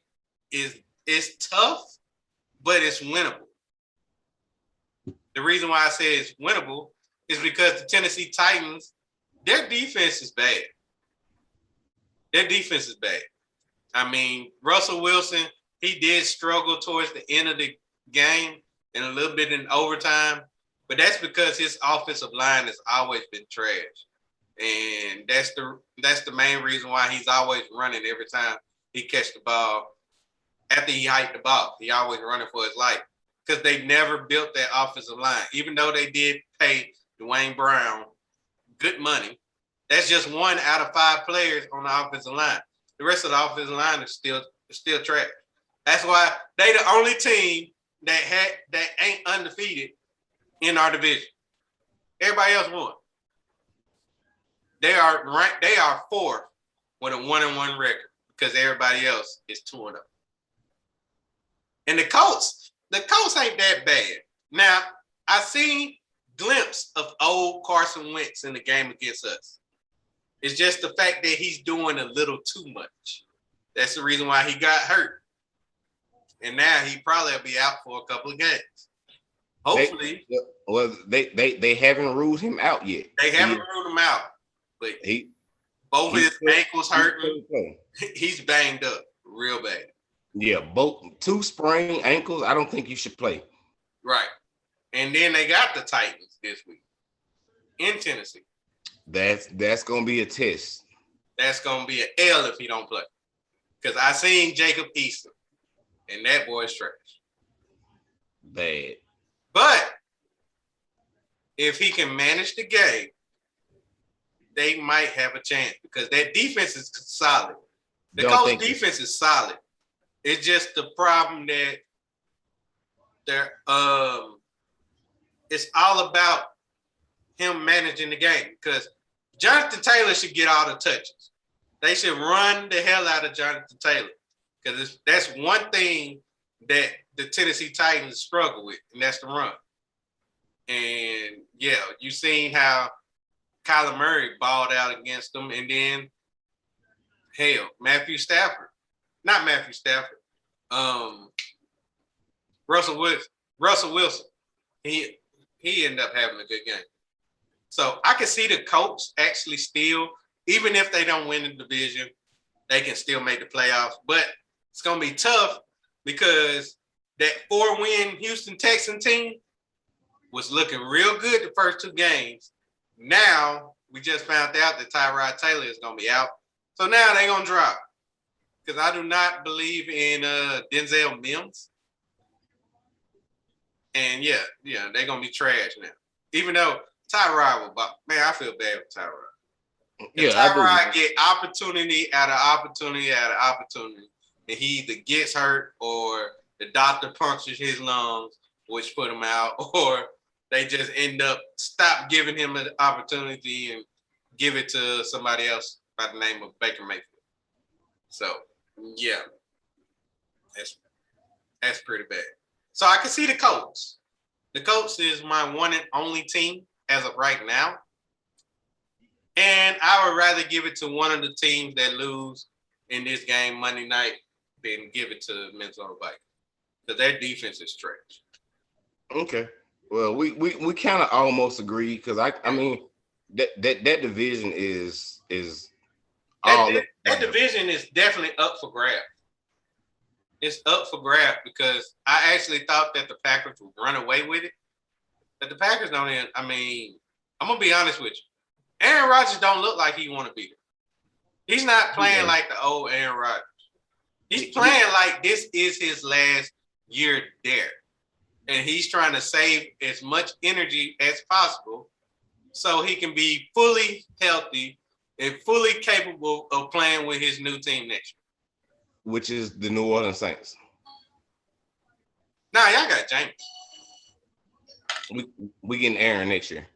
is tough, but it's winnable. The reason why I say it's winnable is because the Tennessee Titans, their defense is bad. Their defense is bad. I mean, Russell Wilson, he did struggle towards the end of the game and a little bit in overtime, but that's because his offensive line has always been trash. And that's the main reason why he's always running every time he catch the ball. After he hiked the ball, he always running for his life because they never built that offensive line. Even though they did pay Dwayne Brown good money, that's just 1 out of 5 players on the offensive line. The rest of the offensive line is still trash. That's why they the only team that ain't undefeated in our division. Everybody else won. They are ranked. They are 4th with a 1-1 record because everybody else is 2-0. And the Colts ain't that bad. Now I seen glimpse of old Carson Wentz in the game against us. It's just the fact that he's doing a little too much. That's the reason why he got hurt. And now he probably will be out for a couple of games. Hopefully. They haven't ruled him out yet. They haven't ruled him out. But both his ankles hurting. He's banged up real bad. Yeah, both 2 sprained ankles. I don't think you should play. Right. And then they got the Titans this week in Tennessee. That's gonna be a test. That's gonna be an L if he don't play. Because I seen Jacob Eason, and that boy's trash. Bad. But if he can manage the game, they might have a chance because their defense is solid. The Colts defense is solid. It's just the problem that they're it's all about him managing the game because Jonathan Taylor should get all the touches. They should run the hell out of Jonathan Taylor because that's one thing that the Tennessee Titans struggle with, and that's the run. And yeah, you seen how Kyler Murray balled out against them, and then hell, Russell Wilson. He ended up having a good game. So I can see the Colts actually still, even if they don't win the division, they can still make the playoffs. But it's gonna be tough because that 4-win Houston Texans team was looking real good the first 2 games. Now we just found out that Tyrod Taylor is gonna be out. So now they're gonna drop. Because I do not believe in Denzel Mims. And yeah, they're gonna be trash now. Even though Tyrod man, I feel bad with Tyrod. Yeah, Tyrod get opportunity out of opportunity out of opportunity, and he either gets hurt or the doctor punctures his lungs, which put him out, or they just end up stop giving him an opportunity and give it to somebody else by the name of Baker Mayfield. So yeah, that's pretty bad. So I can see the Colts. The Colts is my one and only team as of right now. And I would rather give it to one of the teams that lose in this game Monday night than give it to Minnesota Vikings. Because their defense is trash. Okay. Well, we kind of almost agree because I mean that division is all That division is definitely up for grabs. It's up for grabs because I actually thought that the Packers would run away with it. But the Packers don't even, I mean, I'm gonna be honest with you. Aaron Rodgers don't look like he want to be there. He's not playing like the old Aaron Rodgers. He's playing like this is his last year there. And he's trying to save as much energy as possible so he can be fully healthy and fully capable of playing with his new team next year. which is the New Orleans Saints. Nah, y'all got James. We getting Aaron next year.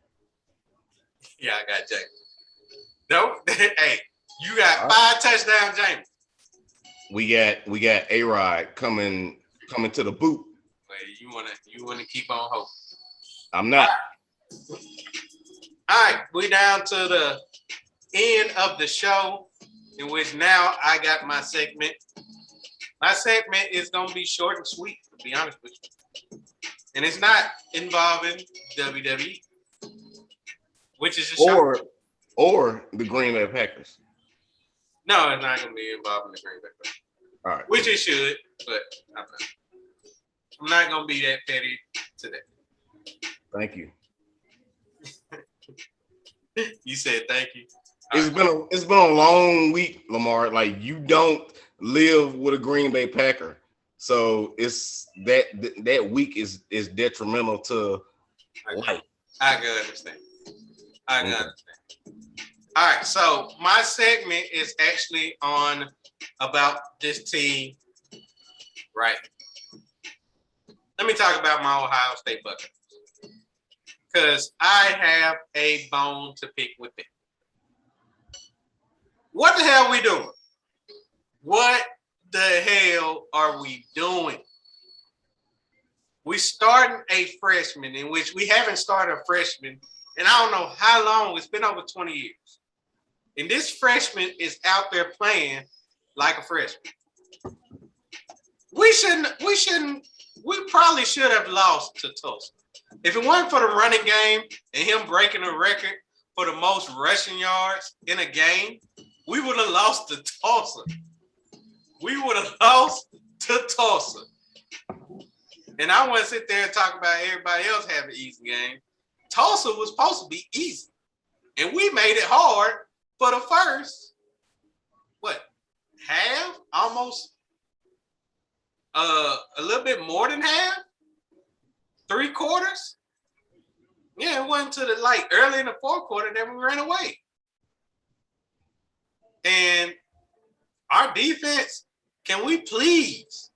Yeah, I got James. No, hey, you got 5 touchdowns, James. We got A-Rod coming to the boot. Wait, you wanna keep on hoping. I'm not. All right, we down to the end of the show, in which now I got my segment. My segment is gonna be short and sweet, to be honest with you. And it's not involving WWE, which is a shock. Or the Green Bay Packers. No, it's not gonna be involving the Green Bay Packers. All right. Which it should, but I'm not gonna be that petty today. Thank you. You said thank you. It's been a long week, Lamar. Like, you don't live with a Green Bay Packer, so it's that week is detrimental to life. I can understand. Understand. All right, so my segment is actually on about this team, right? Let me talk about my Ohio State Buckeyes, because I have a bone to pick with them. What the hell are we doing? What the hell are we doing? We starting a freshman, in which we haven't started a freshman, and I don't know how long. It's been over 20 years. And this freshman is out there playing like a freshman. We probably should have lost to Tulsa. If it wasn't for the running game and him breaking a record for the most rushing yards in a game, we would have lost to Tulsa. We would have lost to Tulsa. And I want to sit there and talk about everybody else having an easy game. Tulsa was supposed to be easy. And we made it hard for the first, half? Almost a little bit more than half? 3/4? Yeah, it wasn't until early in the fourth quarter that we ran away. And our defense, can we please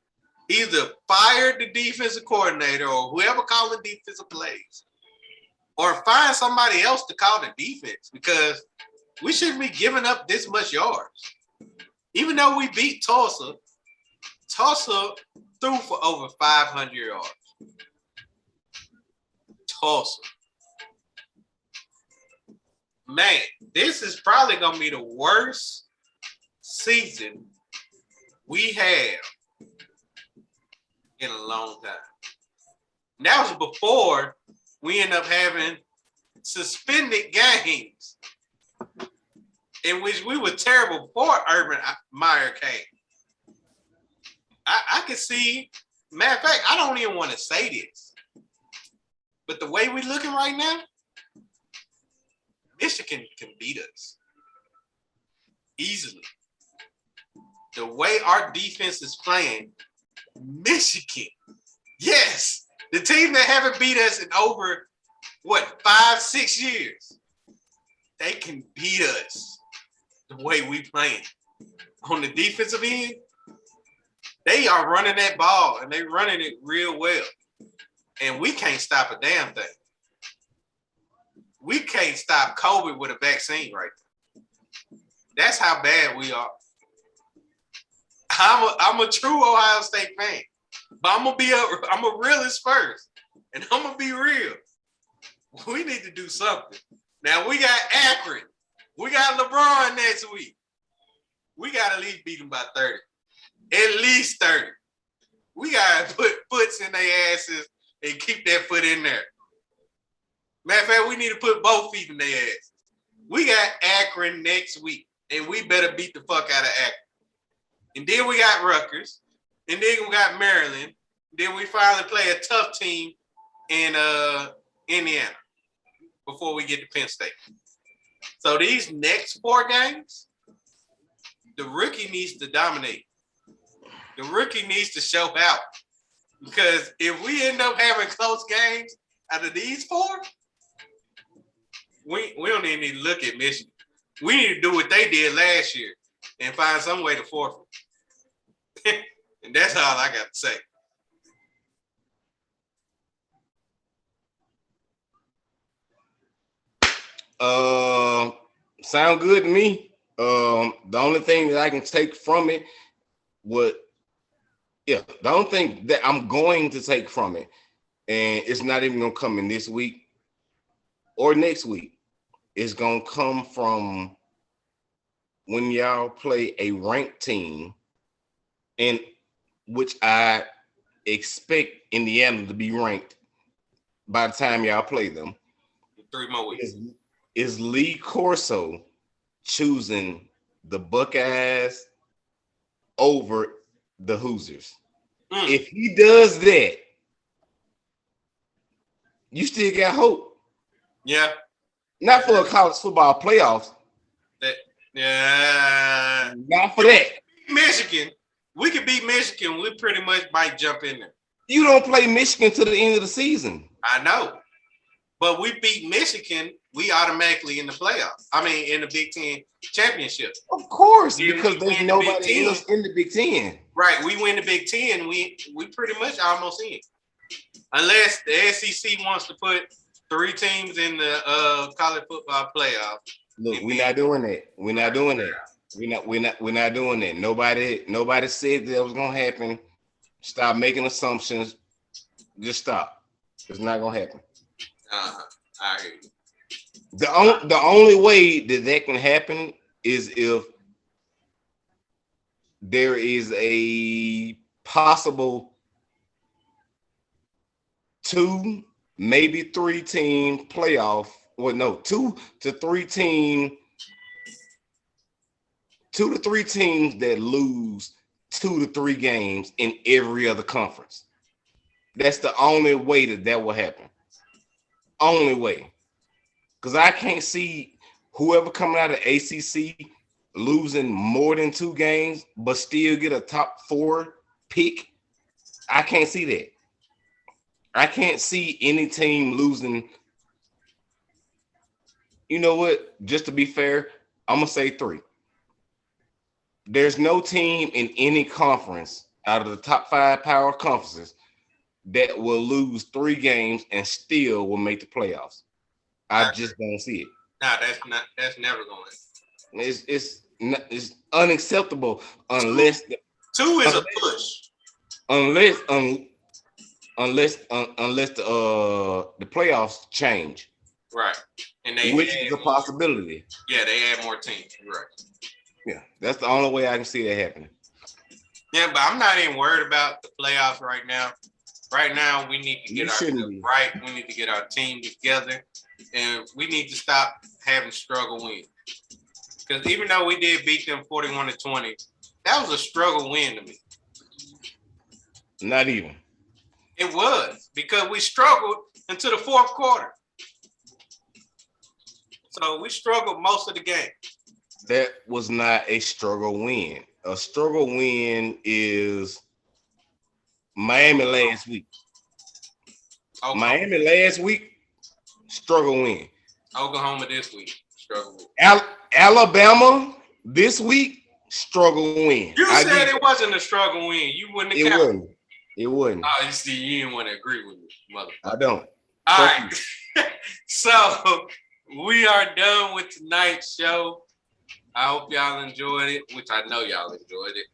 either fire the defensive coordinator or whoever called the defensive plays, or find somebody else to call the defense, because we shouldn't be giving up this much yards. Even though we beat Tulsa, Tulsa threw for over 500 yards. Tulsa. Man, this is probably going to be the worst season we have in a long time. And that was before we end up having suspended games, in which we were terrible before Urban Meyer came. I can see, matter of fact, I don't even want to say this, but the way we're looking right now, Michigan can beat us easily. The way our defense is playing, Michigan, yes, the team that haven't beat us in over, 5-6 years, they can beat us the way we playing. On the defensive end, they are running that ball, and they're running it real well. And we can't stop a damn thing. We can't stop COVID with a vaccine right now. That's how bad we are. I'm a true Ohio State fan, but I'm a realist first, and I'm gonna be real. We need to do something. Now we got Akron, we got LeBron next week. We got to at least beat them by 30, at least 30. We got to put foots in their asses and keep that foot in there. Matter of fact, we need to put both feet in their ass. We got Akron next week, and we better beat the fuck out of Akron. And then we got Rutgers, and then we got Maryland. Then we finally play a tough team in Indiana before we get to Penn State. So these next 4 games, the rookie needs to dominate. The rookie needs to show out. Because if we end up having close games out of these 4, we don't even need to look at Michigan. We need to do what they did last year and find some way to forfeit. And that's all I got to say. Sound good to me. The only thing that I can take from it the only thing that I'm going to take from it, and it's not even gonna come in this week or next week, it's gonna come from when y'all play a ranked team, and which I expect Indiana to be ranked by the time y'all play them. 3 more weeks. Is Lee Corso choosing the Buckeyes over the Hoosiers? If he does that, you still got hope. Yeah. Not for a college football playoffs. Not for that. Michigan. We could beat Michigan. We pretty much might jump in there. You don't play Michigan to the end of the season. I know. But we beat Michigan, we automatically in the playoffs. I mean, in the Big Ten championship. Of course, Then because there's nobody else in the Big Ten. Right. We win the Big Ten. We pretty much almost in. Unless the SEC wants to put 3 teams in the college football playoff. Look, we're not doing that. We're not doing that. We're not doing that. Nobody said that was gonna happen. Stop making assumptions. Just stop. It's not gonna happen. I hear you. The only way that can happen is if there is a possible 2, maybe 3 team playoff. Well, no, 2 to 3 teams that lose 2 to 3 games in every other conference. That's the only way that will happen. Only way. Because I can't see whoever coming out of ACC losing more than 2 games, but still get a top 4 pick. I can't see that. I can't see any team losing. You know what? Just to be fair, I'm going to say 3. There's no team in any conference out of the top 5 power conferences that will lose 3 games and still will make the playoffs. I just don't see it. Nah, that's never going. It's unacceptable unless 2 is a push. Unless the playoffs change. Right. And which is a possibility. Yeah, they add more teams. Right. Yeah, that's the only way I can see that happening. Yeah, but I'm not even worried about the playoffs right now. Right now, we need to get our right. We need to get our team together, and we need to stop having struggle wins. Because even though we did beat them 41-20, that was a struggle win to me. Not even. It was because we struggled until the 4th quarter. So we struggled most of the game. That was not a struggle win. A struggle win is Miami last week. Okay. Miami last week, struggle win. Oklahoma this week, struggle win. Alabama this week, struggle win. You said it wasn't a struggle win. You wouldn't have counted. It wouldn't. Oh, you see, you didn't want to agree with me, motherfucker. I don't. All right. So we are done with tonight's show. I hope y'all enjoyed it, which I know y'all enjoyed it.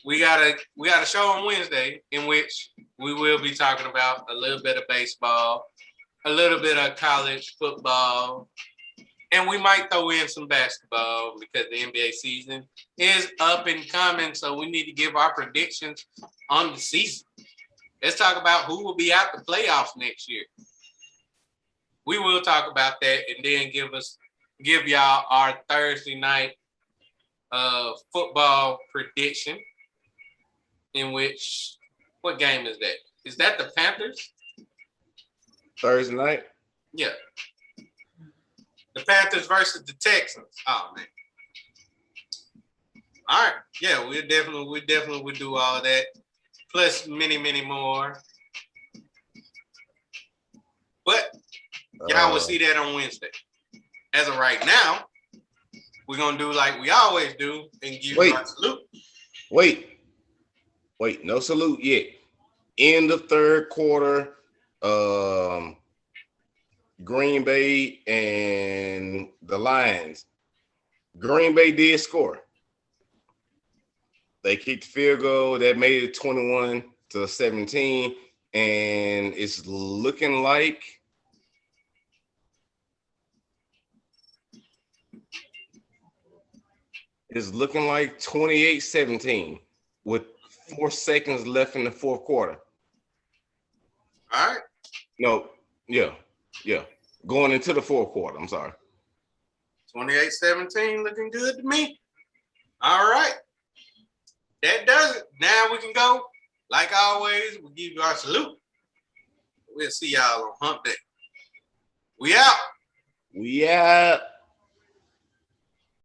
We got a show on Wednesday in which we will be talking about a little bit of baseball, a little bit of college football, and we might throw in some basketball because the NBA season is up and coming. So we need to give our predictions on the season. Let's talk about who will be out the playoffs next year. we will talk about that and then give y'all our Thursday night football prediction. In which, what game is that? Is that the Panthers? Thursday night? Yeah. The Panthers versus the Texans. Oh man. All right. Yeah, we definitely would do all that. Plus many, many more. But y'all will see that on Wednesday. As of right now, we're gonna do like we always do and give you our salute. Wait, no salute yet. In the third quarter, Green Bay and the Lions. Green Bay did score. They kicked the field goal that made it 21-17, and it's looking like It's looking like 28-17 with 4 seconds left in the fourth quarter. All right. No, yeah. Going into the fourth quarter, I'm sorry. 28-17 looking good to me. All right. That does it. Now we can go. Like always, we'll give you our salute. We'll see y'all on Hump Day. We out.